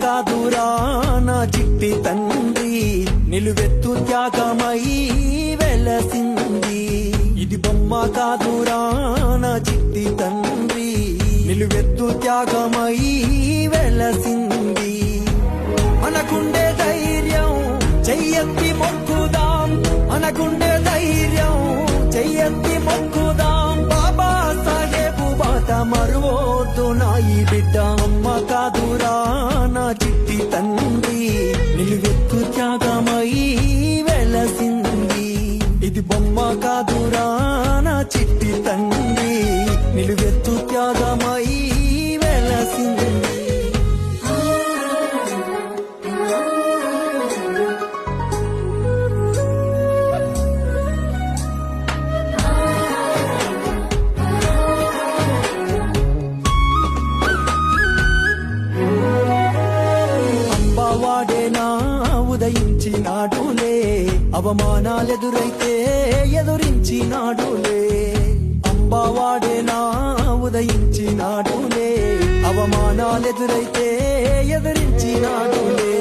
కాదురా నా చిట్టి తండ్రి, నిలువెత్తు త్యాగమై వెలసింది. ఇది బొమ్మ కాదురా నా చిట్టి తండ్రి, నిలువెత్తు త్యాగమై వెలసింది. మనకుండే ధైర్యం చెయ్యెత్తి మొక్కుదాం, మనకుండే ధైర్యం చెయ్యెత్తి మొక్కుదాం. బాబా సాహెబు బాట మరువోద్దు నా ఈ బిడ్డ. అమ్మ కాదురా నా చిట్టి తండ్రి, నిలువెత్తు త్యాగమై వెలసింది. ఇది బొమ్మ కాదురా నా చిట్టి తండ్రి, నిలువెత్తు త్యాగమై వెలసింది. వాడేనా ఉదయించినాడులే, అవమానాలెదురైతే ఎదురించినాడులే. అంబావాడేనా ఉదయించినాడులే, అవమానాలెదురైతే ఎదురించినాడులే.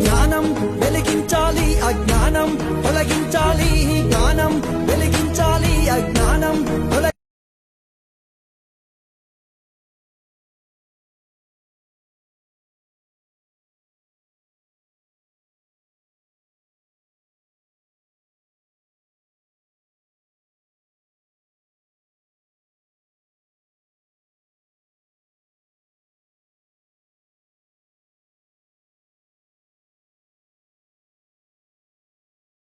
జ్ఞానం వెలిగించాలి అజ్ఞానం